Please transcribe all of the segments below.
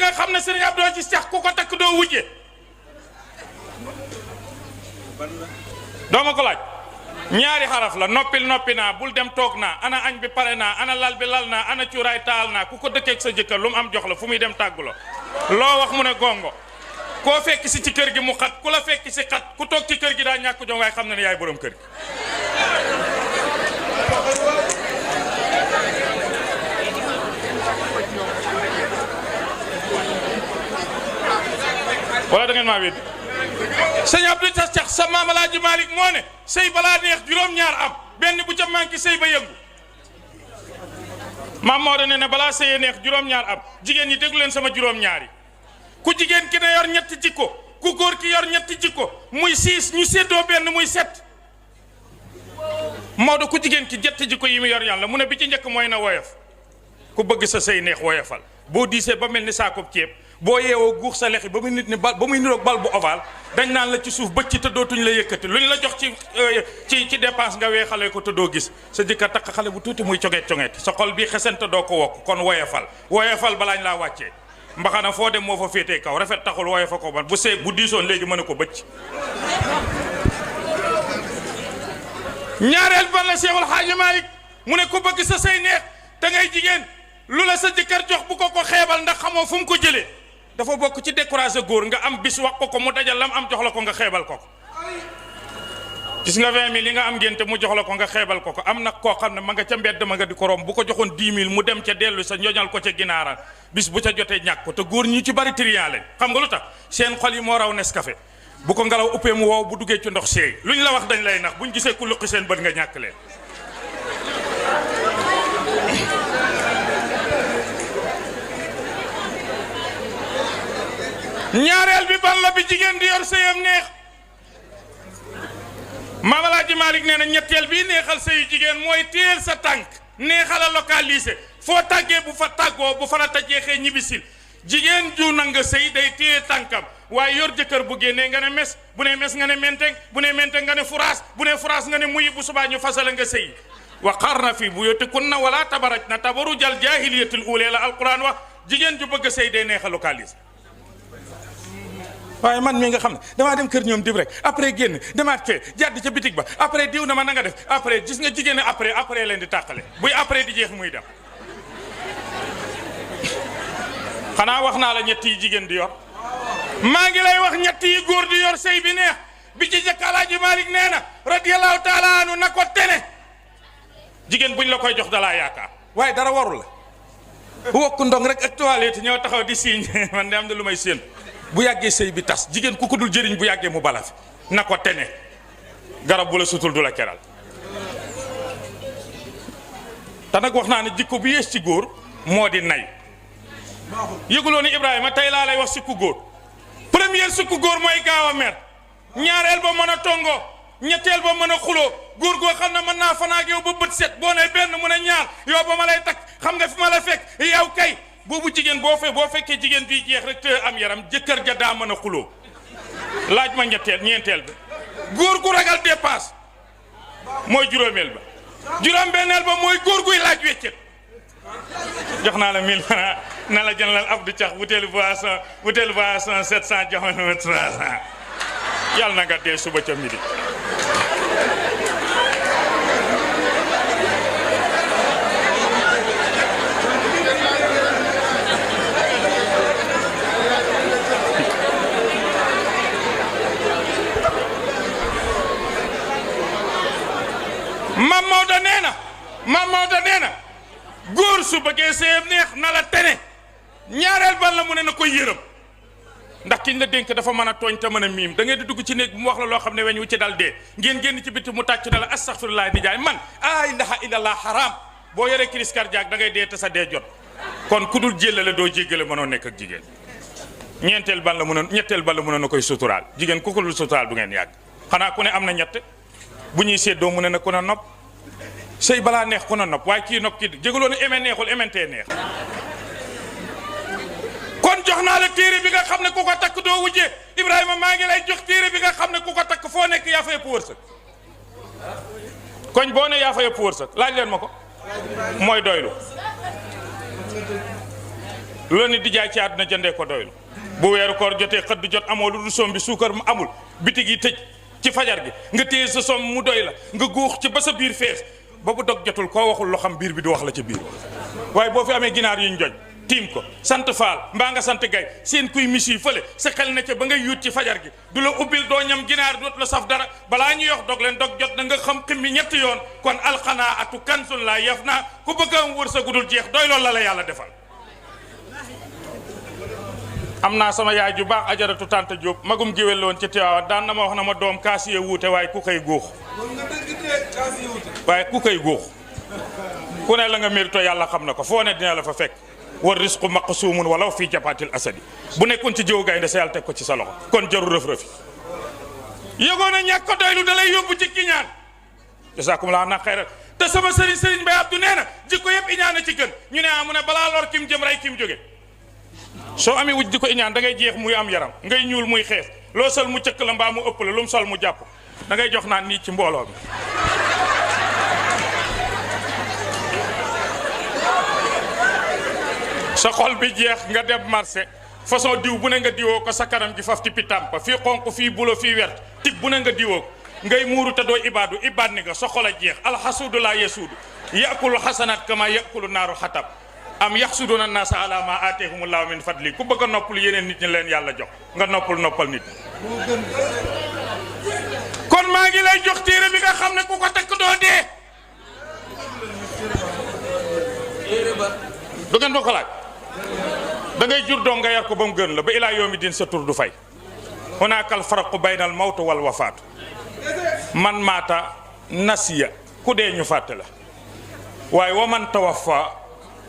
nga xam ne Serigne Abdou Aziz Seck ku ko takk doo wujje doo ma ko laaj ñaari xaraf la noppil noppi naa bul dem toog naa ana añ bi pare naa ana lal bi lal naa ana cuuraay taal naa ku ko dëkkeeg sa jëkkër lu mu am jox la fu muy dem tàggu la loo wax mu ne gongo koo fekk si ci kër gi mu xat ku la fekk si xat ku toog ci kër gi daa ñàkk jom waaye xam na ne yaay borom kër gi wala da ngeen maa wéddi sëñ Abdou Seck sa maam Alaaji Malick moo ne sëy balaa neex juróom-ñaar am benn bu ca manqué sëy ba yëngu maam moo ne balaa sëyee neex juróom-ñaar am jigéen ñi déglu leen sama juróom-ñaar yi ku jigéen ki ne yor ñetti jikko ku góor ki yor ñetti jikko muy 6 ñu séddoo benn muy 7 Maodo ku jigéen ki jetti jikko yi mu yor yàlla mu ne bi ci njëkk mooy na woyof ku bëgg sa sëy neex woyofal boo diisee ba mel ni saakoob ceeb boo yeewoo guux sa lexi ba muy nit ni bal ba muy niroog bal bu ovale dañ naan la ci suuf bëcc te dootuñ la yëkkati luñ la jox ci dépense nga weexalee ko te doo gis sa jëkkër takk xale bu tuuti muy cogeet sa xol bii xesente doo ko wokk kon woyofal balaañ laa wàccee mbaxana foo dem moo fa féetee kaw rafet taxul woyofa ko ban bu diisoon léegi mën a ko bëcc ñaareel ban la Seexul Xaaji Maalik mu ne ko bëgg sa sëy neex te ngay jigéen lu la sa jëkkër jox bu ko xeebal ndax xamoo fu mu ko jëlee dafa bokk ci découragé góor nga am bis wax ko mu dajal lam am jox la ko nga xeebal ko gis nga 20 000 li nga am ngénte mu jox la ko nga xeebal ko am nag koo xam ne ma nga ca mbedd ma nga di ko rom bu ko joxoon 10 000 mu dem ca dellu sa ñoñal ko ca ginaaral bis bu ca jotee ñàkk ko te góor ñi ci bari trian leen xam nga lu tax seen xol yi moo raw Nescafé bu ko ngelaw uppee mu wow bu duggee ci ndox seey luñ la wax dañ lay nax buñ gisee ku luqi seen bët nga ñàkk leen ñaareel bi ban la bi jigéen di yor sëyam neex Maam Alaaji Malick nee na ñetteel bii neexal sëyu jigéen mooy téel sa tànk neexal a localisé foo tàggee bu fa tàggoo bu fa la jeexee ñibbisil jigéen ju nanga sëy day téye tànkam waaye yor jëkkër bu génnee nga ne mes bu ne mes nga ne menteng bu ne menteng nga ne furaas bu ne furaas nga ne muyi bu subaa ñu fasala nga sëy wa qarna fi buyutikunna wala tabarajna tabarujal jaahiliyatil uulaa la alquran wax jigéen ju bëgg sëy day neexal localisé waaye man mii nga xam ne damaa dem kër ñoom dib rek après génn demaat fee jàdd ca bitig ba après diw na ma na nga def après gis nga jigéen ne après leen di tàqale buy après di jeex muy dem xanaa wax naa la ñett yi jigéen di yor maa ngi lay wax ñett yi góor di yor sëy bi neex bi ci jëkk Alaaji Malick nee na radiyallahu taala anu na ko tene jigéen buñ la koy jox dalaa yaakaar waaye dara warul la wokk ndong rek ak toilette ñëw taxaw di siiñ man de am na lu may séen bu yàggee sëy bi tas jigéen ku ko dul jëriñ bu yàggee mu bala fi na ko tene garab bu la sutul du la keral te nag wax naa ne jikko bu yées ci góor moo di nay yëguloo ni Ibrahima tey laa lay wax sikku góor première sikku góor mooy gaaw a mer ñaareel ba mën a tongoo ñetteel ba mën a xuloo góor goo xam ne mën naa fanaak yow ba bët set boo ne benn mu ne ñaar yow ba ma lay takk xam nga fi ma la fekk yow kay boobu jigéen boo fekkee jigéen bi jeex rek te am yaram jëkkër ja daa mën a xuloo laaj ma ñeenteel bi góor gu ragal dépasse mooy juróomeel ba juróom-benneel ba mooy góor guy laaj weccet jox naa la 1000 francs na la jëndal Abdou Cax butéelu boisson 700 jox ma 300 yàlla na nga dee suba ca midi Mam Maodo nee na góor su bëggee sëyam neex na la tene ñaareel ban la mu ne na koy yërëm ndax kiñ la dénk dafa mën a tooñ te mën a miim da ngeen di dugg ci néeg bu mu wax la loo xam ne weñ wu ci dal dee ngeen génn ci bitti mu tàcc na la astaghfirullah di jaay man a ilaha illallah haram boo yoree crise cardiaque da ngay dee te sa dee jot kon ku dul jéllale doo jéggale mënoo nekk ak jigéen ñetteel ban la mun a na koy suturaal jigéen ku ko dul suturaal du ngeen yàgg xanaa ku ne am na ñett bu ñuy séddoo mu ne na ku na nopp sëy balaa neex ku na nopp waaye kii nopp kii jégaloo ne eme neexul ementee neex kon jox naa la téere bi nga xam ne ku ko takk doo wujjee Ibrahima maa ngi lay jox téere bi nga xam ne ku ko takk foo nekk yaa fa yëpp wërsëg koñ boo ne yaa fa yëpp wërsëg laaj leen ma ko mooy doylu lu la nit di jaay ci àdduna jëndee ko doylu bu weeru koor jotee xëdd jot amoo lu dul soom bi suukar mu amul bitig yi tëj ci fajar gi nga téye sa soom mu doy la nga guux ci ba sa biir fees ba bu dog jotul koo waxul loo xam biir bi du wax la ca biir waaye boo fi amee ginaar yuñ joj tiim ko sant faal mbaa nga sant gay seen kuy mis yi fële sa xel na ca ba nga yuut ci fajar gi du la ubbil doo ñam ginaar doot la saf dara balaa ñu yox dog leen dog jot na nga xam ximmi ñetti yoon kon alxanaatu kansun laa yaf naa ku bëgg am wërsëgu dul jeex doy loolu la yàlla defal. am naa sama yaay ju baax ajaratu tante Diop magum géwél la woon ci Tiwaawan daan na ma wax na ma doom kaasiye wuute waaye ku koy góox ku ne la nga mérito yàlla xam na ko foo ne dina la fa fekk war risqu maqsuumun walaw fii japatil asadi bu nekkoon ci jiw gaynde sa yàlla teg ko ci sa loxo kon jaru rëf-rëfi yëgoon a ñàkk ko doylu da lay yóbbu ci kiñaan jasaakumullaahu na xayran te sama sëriñ Mbay Abdu nee na jikko yëpp iñaan a ci gën ñu ne mu ne balaa lor kim jëm rey kim jóge soo amee wuj di ko iñaan da ngay jeex muy am yaram ngay ñuul muy xees loo sol mu cëkk la mbaa mu ëpp la lu mu sol mu jàpp da ngay jox naan nii ci mbooloo bi sa xol bi jeex nga dem marché façon diw bu ne nga diwoo ko sa kanam gi faf tippi tàmpa fii xonq fii bulo fii wert tib bu ne nga diwoo ko ngay muuru te doo ibaadu ibaad ni nga sa xol a jeex alxasuudu laa yasuudu yakulu xasanaat kama yakulu naaru xatab am yaxsuduna naasa ala ma aatehumullahu min fadli ku bëgg a noppal yeneen nit ñi leen yàlla jox nga noppal nit kon maa ngi lay jox téere bi nga xam ne ku ko takk doo dee du ngeen ma ko laaj da ngay jur doom nga yar ko ba mu gën la ba ilaa yawmi din sa tur du fay hunaakal farqu bayna al mawtu wal wafaatu man maata nasiya ku dee ñu fàtte la waaye wa man tawaffa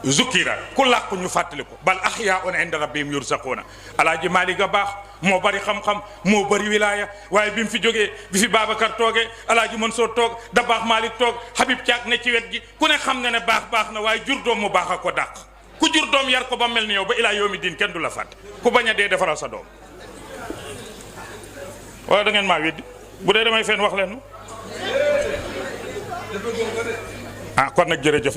zukira ku làqu ñu fàttali ko bal ahyaa'un inda rabbihim yurzaquuna alaaji Maalik a baax moo bari xam-xam moo bari wilaaya waaye bi mu fi jógee bi fi Babacar toogee alaaji Mansour toog da baax Maalik toog Habib Thiak ne ci wet gi ku ne xam na ne baax na waaye jur doom mu baax a ko dàq ku jur doom yar ko ba mel ni yow ba ilaa yawmi diin kenn du la fàtte ku bañ a dee defaral sa doom waaye da ngeen maa weddi bu dee damay fen wax leen kon nag jërëjëf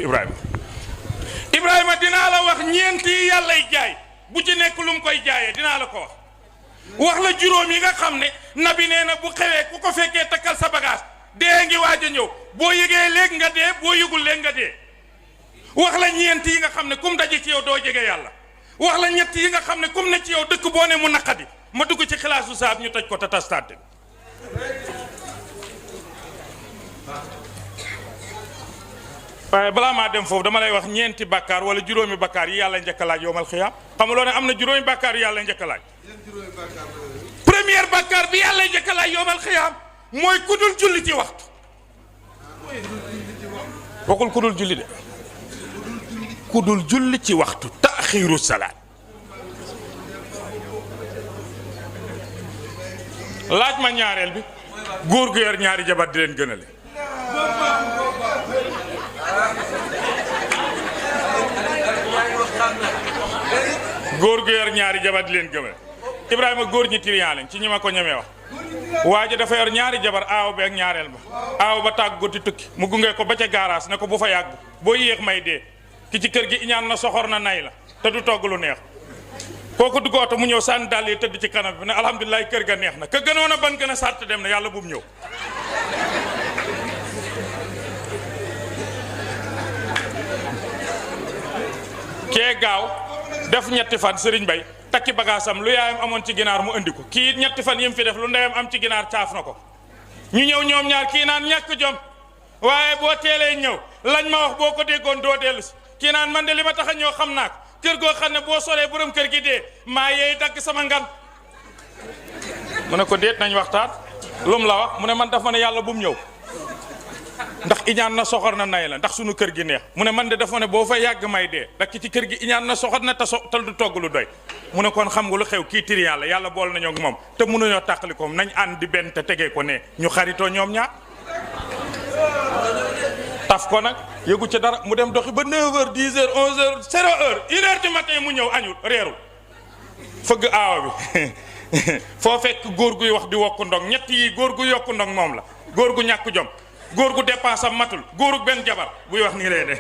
Ibrahima dinaa la wax ñeenti yi yàllay jaay bu ci nekk lu mu koy jaayee dinaa la ko wax la juróom yi nga xam ne nabi nee na bu xewee ku ko fekkee takkal sa bagage dee ngi waaj a ñëw boo yëgee léegi nga dee boo yëgul léegi nga dee wax la ñeenti yi nga xam ne kum daje ci yow doo jege yàlla wax la ñett yi nga xam ne kum ne ci yow dëkk boo ne mu naqadi ma dugg ci xilaasu saab ñu toj ko te tastaate waaye balaa maa dem foofu dama lay wax ñeenti bàkkaar wala juróomi bàkkaar yi yàlla njëkk a laaj yowmal xiyaam xamuloo ne am na juróomi bàkkaar yu yàlla njëkk a laaj première bàkkaar bi yàlla njëkk a laaj yowmal xiyaam mooy ku dul julli ci waxtu waxul ku dul julli de ku dul julli ci waxtu taaxiiru salaat laaj ma ñaareel bi góor gu yor ñaari jabar di leen gënale góor gu yor ñaari jabar di leen gënale Ibrahima góor ñi tiriyan lañ ci ñi ma ko ñemee wax waa ji dafa yor ñaari jabar aaw bi ak ñaareel ba aaw ba tàggu di tukki mu gunge ko ba ca gaaraas ne ko bu fa yàgg boo yéex may dee ki ci kër gi iñaan na soxor na nay la te du togg lu neex kooku dugg oto mu ñëw sànni dàll yi tëdd ci kanam bi ne alhamdulilah kër ga neex na ka gënoon a ban gën a sàrt dem na yàlla bu mu ñëw kee gaaw def ñetti fan Serigne Bay takki bagaasam lu yaayam amoon ci ginaar mu andi ko kii ñetti fan yim fi def lu ndeyam am ci ginaar caaf na ko ñu ñëw ñoom ñaar kii naan ñàkk jom waaye boo teelee ñëw lañ ma wax boo ko déggoon doo dellu si kii naan man de li ma tax a ñëw xam naa ko kër goo xam ne boo soree borom kër gi dee maa yeey dagg sama ngan mu ne ko déet nañ waxtaan lu mu la wax mu ne man daf ma ne yàlla bu mu ñëw ndax iñaan na soxor na nay la ndax sunu kër gi neex mu ne man de dafa ne boo fa yàgg may dee ndax ci kër gi iñaan na soxor na te du togg lu doy mu ne kon xam nga lu xew kii tiriyan la yàlla bool nañoo ak moom te mënuñoo tàqali ko nañ ànd di benn te tegee ko ne ñu xaritoo ñoom ñaar taf ko nag yëgu ci dara mu dem doxi ba 9h 10h 11h 0h 1h du matin mu ñëw añul reerul fëgg aawa bi foo fekk góor guy wax di wokku ndong ñett yi góor gu yokku ndong moom la góor gu ñàkk jom góor gu dépense am matul góor gu benn jabar buy wax nii lay de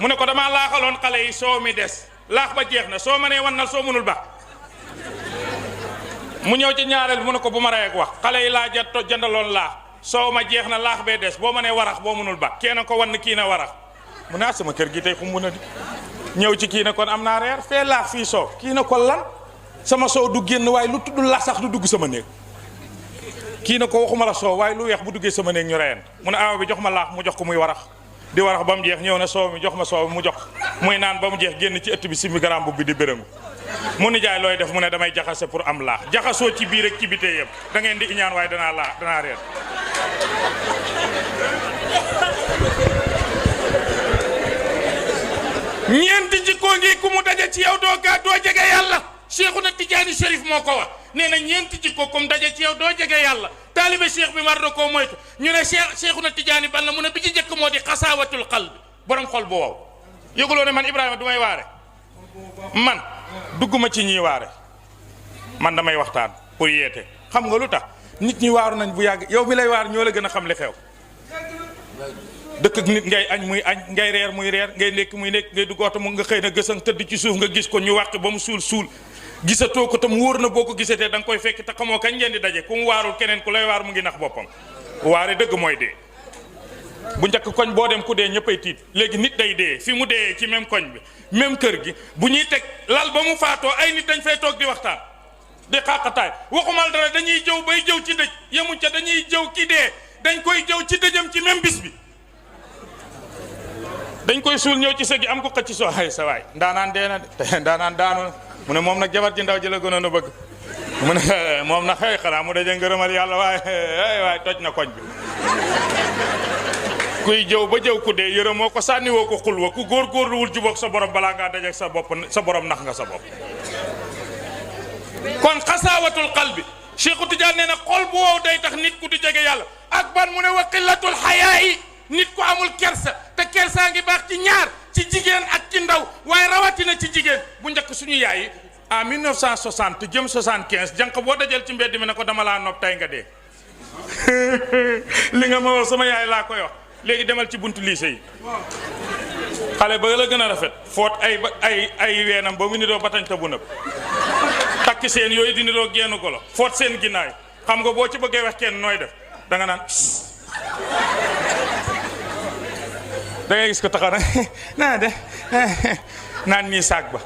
mu ne ko damaa laaxaloon xale yi soo mi des laax ba jeex na soo mënee wannal soo mënul ba mu ñëw ci ñaareel bi mu ne ko bu ma rey ak wax xale yi laa jëndaloon laax soo ma jeex na laax bee des boo mënee warax boo mënul ba kee na ko wann kii na warax mu ne sama kër gi tey fu mu mën a di ñëw ci kii na kon am naa reer fee laax fii soow kii na ko lan sama soow du génn waaye lu tudd laax sax du dugg sama néeg kii na ko waxuma la soow waaye lu weex bu duggee sama néeg ñu reyen mu ne awa bi jox ma laax mu jox ko muy warax di warax ba mu jeex ñëw na soow mi jox ma soow mu jox muy naan ba mu jeex génn ci ëtt bi simi garam bu bi di bërëngu mu ni jaay looy def mu ne damay jaxase pour am laax jaxasoo ci biir ak ci bitee yëpp da ngeen di iñaan waaye danaa reer ñeenti jikkoo ngi ku mu daje ci yow doo jege yàlla Cheikhuna Tijaani Chérif moo ko wax nee na ñeenti jikko ku mu daje ci yow doo jege yàlla taalibe cheikh bi war na koo moytu ñu ne Cheikhuna Tijaani ban la mu ne bi ci jëkk moo di xasaawatul qalbi borom xol bu wow yëguloo ne man Ibrahima du may waare man dugguma ci ñiy waare man damay waxtaan pour yeete xam nga lu tax nit ñi waaru nañ bu yàgg yow mi lay waar ñoo la gën a xam li xew dëkk ak nit ngay añ muy añ ngay reer muy reer ngay nekk muy nekk ngay dugg oto mu nga xëy na gësang tëdd ci suuf nga gis ko ñu wàq ba mu suul gisatoo ko tam wóor na boo ko gisatee da nga koy fekk te xamoo kañ ngeen di daje ku mu waarul keneen ku lay waar mu ngi nax boppam waare dëgg mooy dee bu njëkk koñ boo dem ku dee ñëppay tiit léegi nit day dee fi mu dee ci même koñ bi même kër gi bu ñuy teg lal ba mu faatoo ay nit dañ fay toog di waxtaan di xàqataay waxumal dara dañuy jëw bay jëw ci dëj yemuñ ca dañuy jëw ki dee dañ koy jëw ci dëjëm ci même bis bi dañ koy suul ñëw ci sëg gi am ko xëcc soo ay sa waay ndaanaan dee na de ndaanaan daanu mu ne moom nag jabar ji ndaw ji la gënoon a bëgg mu ne moom nag xëy xanaa mu daje ngërëmal yàlla waaye toj na koñ bi kuy jëw ba jëw ku dee yërëmoo ko sànniwoo ko xulwa ku góorgóorluwul jubóog sa borom balaa ngaa dajeeg sa bopp sa borom nax nga sa bopp kon xasaawatul qalbi Cheikhu Tidiane nee na xol bu wow day tax nit ku di jege yàlla ak ban mu ne wa qillatul xayaa yi nit ku amul kersa te kersaa ngi baax ci ñaar ci jigéen ak ci ndaw waaye rawatina ci jigéen bu njëkk suñu yaay yi en 1960 jëm 75 jànq boo dajal ci mbedd mi ne ko dama laa nopp tey nga dee li nga ma wax sama yaay laa koy wax léegi demal ci buntu lycée yi xale ba la gën a rafet foot ay weenam ba mu niroo batañ ta bu nëb takki seen yooyu di niroo génn golo foot seen ginnaay xam nga boo ci bëggee wax kenn nooy def da nga naan da ngay gis ko taxaw naa de naan nii saag ba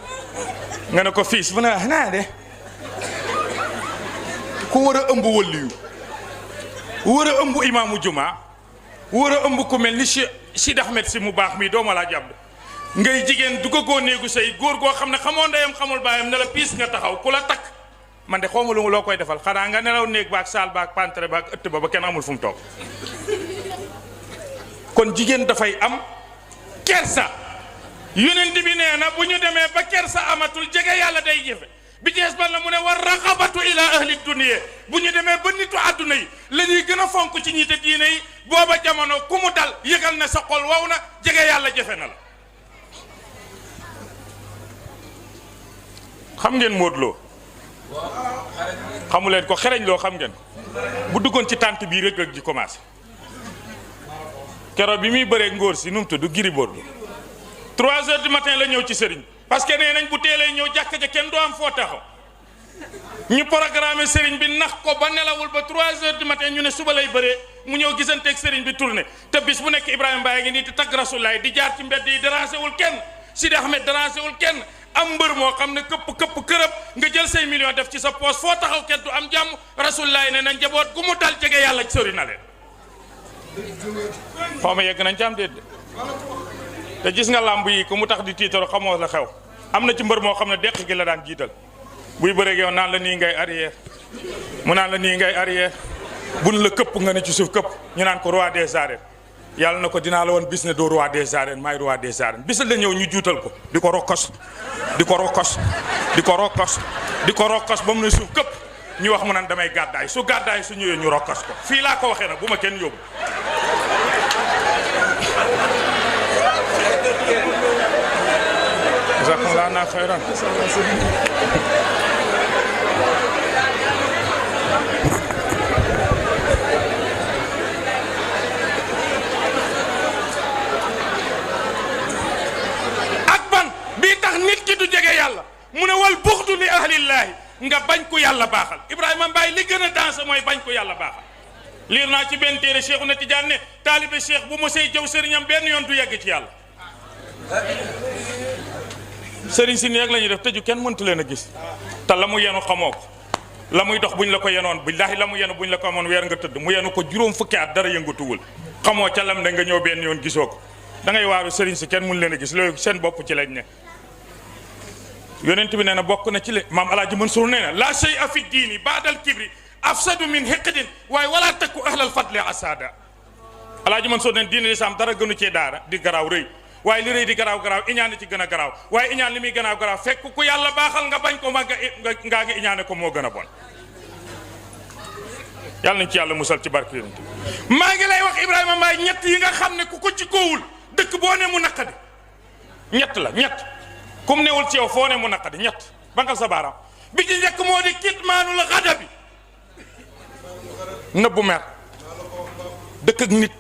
nga ne ko fiis bu ne naa de ku war a ëmb wëlliyu war a ëmb imaamu juma war a ëmb ku mel ni Sidi Ahmed si mu baax mii dooma laa jàpp ngay jigéen du ko góor néegu say góor goo xam ne xamoo ndeyam xamul baayam ne la piis nga taxaw ku la takk man de xawma lu loo koy defal xanaa nga nelaw néeg baak saal baak pantre baak ëtt ba kenn amul fu mu toog kon jigéen dafay am kersa yonent bi nee na bu ñu demee ba kersa amatul jege yàlla day jëfe bi jees ban la mu ne war raxabatu ila ahli dunya bu ñu demee ba nitu àdduna yi la ñuy gën a fonk ci ñiite diine yi booba jamono ku mu dal yëgal ne sa xol wow na jege yàlla jëfe na la xam ngeen Modou Lo xamu leen ko xereñ loo xam ngeen bu duggoon ci tànt bii rek ji commencé keroog bi muy bëree ngóor si nu mu tudd Gris Bordeaux 3 heures du matin la ñëw ci sëriñ parce que nee nañ bu teelee ñëw jàkka ja kenn doo am foo taxaw ñu programme sëriñ bi nax ko ba nelawul ba 3 heures du matin ñu ne suba lay bëree mu ñëw gisanteeg sëriñ bi tourné te bis bu nekk Ibrahima Mbaye ngi nii di tagg Rasulaay di jaar ci mbedd yi dérangé wul kenn Sidi Ahmed dérangé wul kenn am mbër moo xam ne këpp kërëb nga jël say millions def ci sa poos foo taxaw kenn du am jàmm Rasulaay ne na njaboot gu mu dal jege yàlla sori na leen xaw ma yegg nañ ci am déet te gis nga làmb yi ku mu tax di tiitaro xamoo la xew am na ci mbër moo xam ne deq gi la daan jiital buy bëreeg yow naan la nii ngay arrière mu naan la nii ngay arrière buñ la këpp nga ne ci suuf këpp ñu naan ko roi des arènes yàlla na ko dinaa la woon bis ne doo roi des arènes maay roi des arènes bis la ñëw ñu juutal ko di ko rokkos di ko rokkos di ko rokkos di ko rokkos ba mu ne suuf këpp ñu wax mu naan damay gàddaay su gàddaay su ñëwee ñu rokkos ko fii laa ko waxee nag bu ma kenn yóbbu jazakumullahu khairan li gën a dansé mooy bañ ko yàlla baaxal liir naa ci benn téere Cheikhu na Tijaan ne taalibe cheikh bu mosee jëw sëriñam benn yoon du yegg ci yàlla sëriñ si nii rek la ñuy def tëju kenn mëntu leen a gis te la mu yenu xamoo ko la muy dox buñ la ko yenoon billaahi la mu yenu buñ la ko amoon weer nga tëdd mu yenu ko juróom fukki at dara yëngatuwul xamoo ca lam ne nga ñëw benn yoon gisoo ko da ngay waaru sëriñ si kenn mun leen a gis loolu seen bopp ci lañ ne yonent bi nee na bokk na ci le maam alaaji Mansour nee na la shay'a fi diini baadal kibri afsadu min hiqdin waaye wala takku ahlal fadli asada alaaji Mansour nee na diine lislaam dara gënu cee daara di garaaw rëy waaye li rëy di garaaw garaaw iñaan ci gën a garaaw waaye iñaan li muy gën a garaaw fekk ku yàlla baaxal nga bañ ko ma ngaa ngi iñaane ko moo gën a bon yàlla nañ ci yàlla musal ci barke yonent bi maa ngi lay wax Ibrahima Mbaye ñett yi nga xam ne ku ko ci koowul dëkk boo ne mu naqadi ñett la ñett kum newul ci yow foo ne mu naqadi ñett bangal sa baaraam bi ci njëkk moo di kitmaanul xadabi nëbbu mer dëkk ak nit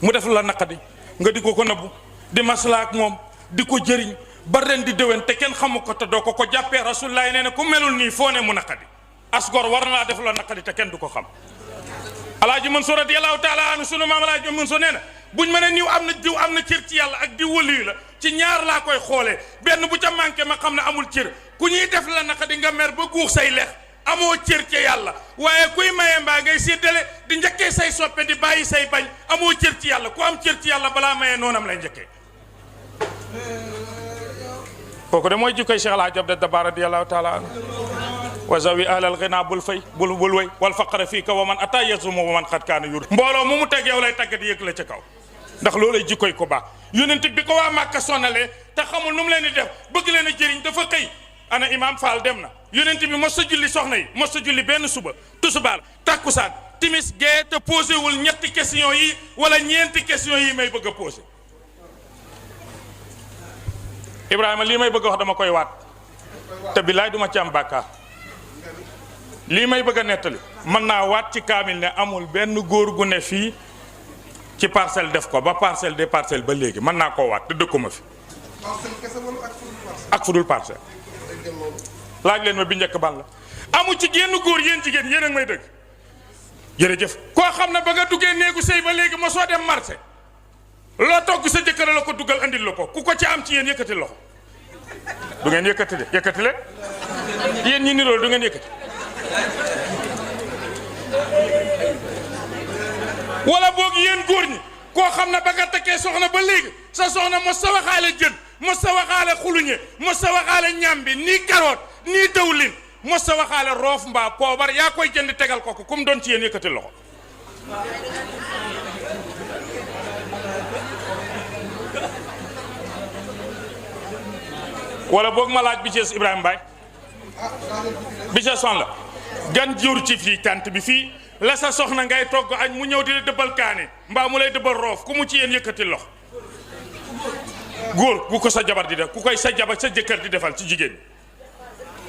mu def la naqadi nga di ko nëbbu di maslaa ak moom di ko jëriñ ba ren di déwén te kenn xamu ko te doo ko jàppee rasulullah nee na ku melul nii foo ne mu naqadi asgor war na laa def la naqadi te kenn du ko xam alaaji Mansour radiyallahu taala anhu sunu maam alaaji Mansour nee na buñ ma ne niw am na diw am na cër ci yàlla ak diw waliyu la ci ñaar laa koy xoolee benn bu ca manqué ma xam ne amul cër ku ñuy def la naqadi nga mer ba guux say lex amoo cër ci yàlla waaye kuy maye mbaa ngay séddale di njëkkee say soppe di bàyyi say bañ amoo cër ci yàlla ku am cër ci yàlla balaa maye noonam lay njëkkee kooku de mooy jikkoy Cheikh Alhaji Abdou Dabakh radiyallahu taala anhu wa zawi ahlal ghina bul fay bul way wal faqra fii ka wa man ata yazumu wa man xat kaana yur mbooloo mu teg yow lay taggat yëg la ca kaw ndax loolay jikkoy ko baax yonent bi ko waa Màkka sonalee te xamul nu mu leen di def bëgg leen a jëriñ dafa xëy ana imam Fall dem na yonent bi mos sa julli soxna yi mos sa julli benn suba tusubaar takkusaan timis gee te posé wul ñetti question yi wala ñeenti question yi may bëgg a posé Ibrahima lii may bëgg a wax dama koy waat te billaay duma ci am bàkkaar lii may bëgg a nettali mën naa waat ci kaamil ne amul benn góor gu ne fii ci parcelle def ko ba parcelle des parcelles ba léegi mën naa koo waat te dëkkuma fi ak fudul parcelle laaj leen ma bi njëkk ban la amu ci génn góor yéen jigéen yéen a ngi may dëgg jërëjëf koo xam ne ba nga duggee néegu sëy ba léegi ma soo dem marché loo togg sa jëkkër la ko dugal andil la ko ku ko ci am ci yéen yëkkati loxo du ngeen yëkkati de yëkkati leen yéen ñi nirool du ngeen yëkkati wala boog yéen góor ñi koo xam ne ba nga takkee soxna ba léegi sa soxna mos sa waxaale jën mos sa waxaale xuluñe mos sa waxaale ñambi nii carotte nii dawlin mos sa waxaale roof mbaa poobar yaa koy jënd tegal ko kum doon ci yéen yëkkati loxo wala boog ma laaj bi ci Ibrahima Mbaye bi ci son la gan jur ci fii tant bi fii la sa soxna ngay togg añ mu ñëw di la dëbbal kaane mbaa mu lay dëbbal roof ku mu ci yéen yëkkati loxo góor ku ko sa jabar di def ku koy sa jabar sa jëkkër di defal ci jigéen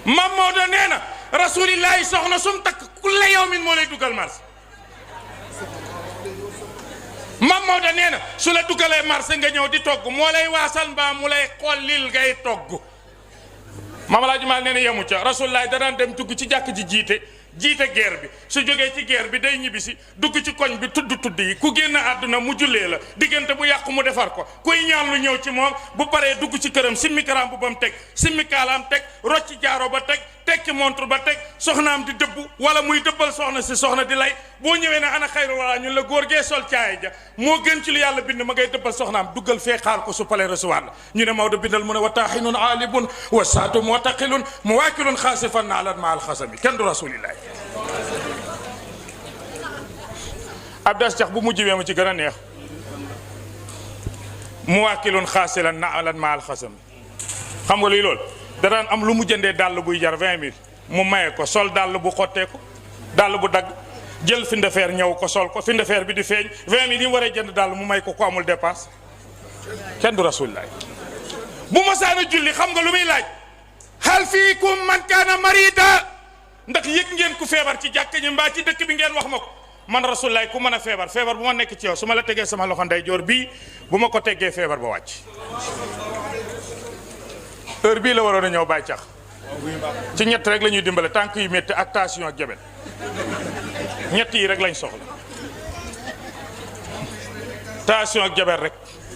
Mam Maodo nee na rasulillahi soxna sum takk ku la yow min moo lay dugal marché Mam Maodo nee na su la dugalee marché nga ñëw di togg moo lay waasal mbaa mu lay xollil ngay togg Maam Alaaji Maal nee na yemu ca rasulillahi danaan dem dugg ci jàkk ji jiite guerre bi su jógee ci guerre bi day ñibbisi dugg ci koñ bi tudd yi ku génn àdduna mu jullee la diggante bu yàqu mu defar ko kuy ñaan lu ñëw ci moom bu paree dugg ci këram simmi karaam bu bam teg simmi kaalaam teg rocci jaaro ba teg tekki montre ba teg soxnaam di dëbbu wala muy dëbbal soxna si soxna di lay boo ñëwee ne ana xayru wala ñun la góor gee sol caaya ja moo gën ci lu yàlla bind ma ngay dëbbal soxnaam duggal fee xaar ko su palee recevoir la ñu ne Maodo bindal mu ne wa taaxinun aalibun wa saatu mutaqilun mu waakilun xaasifan naalan ma alxasami kenn du rasulillahi abdas jax bu mujj wee mu ci gën a neex mu waakilun xaasilan naalan ma alxasami xam nga luy lool da daan am lu mu jëndee dàll buy jar 20 000 mu maye ko sol dàll bu xotteeku dàll bu dagg jël fi ndefeer ñëw ko sol ko fi ndefeer bi di feeñ 20 000 yi mu waree jënd dàll mu may ko amul dépense kenn du rasulillahi bu masaana julli xam nga lu muy laaj hal fiikum man kaana marida ndax yëg ngeen ku feebar ci jàkk ñi mbaa ci dëkk bi ngeen wax ma ko man rasulillahi ku mën a feebar bu ma nekk ci yow su ma la tegee sama loxo ndeyjoor bii bu ma ko teggee feebar ba wàcc heure bii la waroon a ñëw bàyyi cax ci ñett rek la ñuy dimbale tànk yu métti ak tension ak jabet ñett yi rek lañ soxla tension ak jabet rek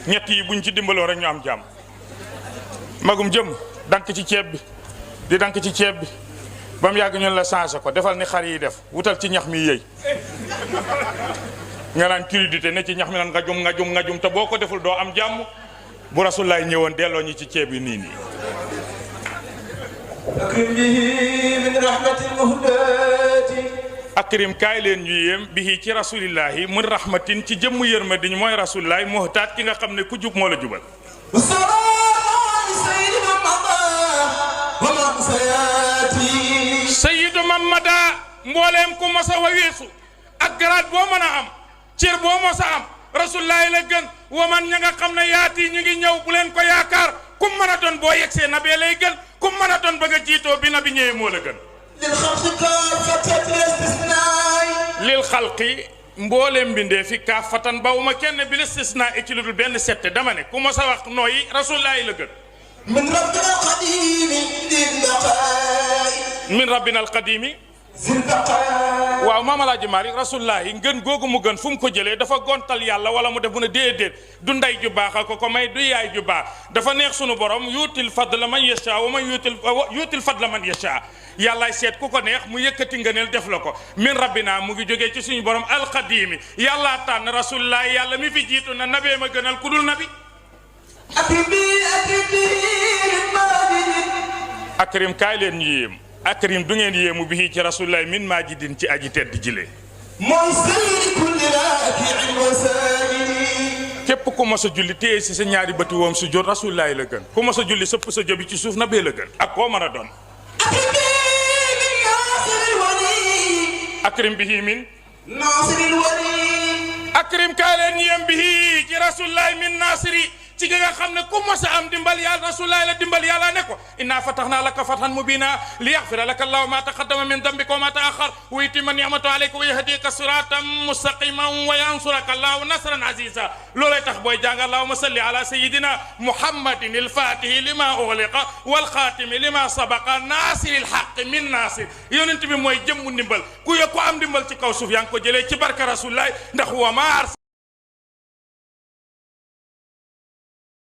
ñett yi buñ ci dimbaloo rek ñu am jàmm magum jëm dank ci ceeb bi di dank ci ceeb bi ba mu yàgg ñun la changé ko defal ni xar yi def wutal ci ñax mi yëy nga naan crudité ne ci ñax mi naan nga jum te boo ko deful doo am jàmm bu rasulaay ñëwoon delloo ñi ci ceeb yi nii nii akrim kaay leen ñu yéem bihi ci rasulillahi mun rahmatin ci jëmm yërmadiñ mooy rasulillahi muhtaat ki nga xam ne ku jub moo la jubal sayyidu mamada mbooleem ku mos a weesu ak garaat boo mën a am cër boo mos a am rasulullahi la gën waman ña nga xam ne yaati ñu ngi ñëw bu leen ko yaakaar kum mën a doon boo yegsee nabee lay gën kum mën a doon bëgg a jiitoo bi nabi ñëwee moo la gën lil xalqi mbooleem mbindee fi kaafatan bawuma kenn bi listisna ci lu dul benn sette dama ne ku mos a wax nooyi rasulullahi la gën min rabbina alqadimi waaw maam Alaaji Maalik rasulullahi ngën googu mu gën fu mu ko jëlee dafa gontal yàlla wala mu def mu ne déedéet du ndey ju baax a ko may du yaay ju baax dafa neex sunu borom yuutil fadla man yasha wa man yuutil fadla man yasha yàllaay seet ku ko neex mu yëkkati ngëneel def la ko min rabbina mu ngi jógee ci suñu borom alqadimi yàlla tànn rasulullahi yàlla mi fi jiitu na nabee ma gënal ku dul nabi akrim kaay leen ñu yéem akrim du ngeen yéemu bi ci rasulullahi min majidin ci aji tedd jile mooy sayyidi kulli raaki'in wa saa'ili képp ku mos a julli téye si sa ñaari bëti woom su jot rasulullahi la gën ku mos a julli sëpp sa jobi ci suuf na bee la gën ak koo mën a doon akrim bihi min nasiril wali akrim kaay leen ñu yéem bihi ci rasulullahi min nasiri ci nga xam ne ku mos a am dimbal yàlla rasulullahi la dimbal yàlla ne ko inna fatahnaa laka fathan mubina li yaghfira laka allahu ma taqaddama min dambika wa ma ta'akhkhar wa yutimma ni'matahu alayka wa yahdika siratan mustaqiman wa yansuraka allahu nasran aziza loolay tax booy jàng allahumma salli ala sayyidina muhammadin al-fatihi lima ughliqa wal khatimi lima sabaqa nasiril haqqi min nasir yonent bi mooy jëmmu ndimbal ku am ndimbal ci kaw suuf yaa ngi ko jëlee ci barka rasulullahi ndax wa ma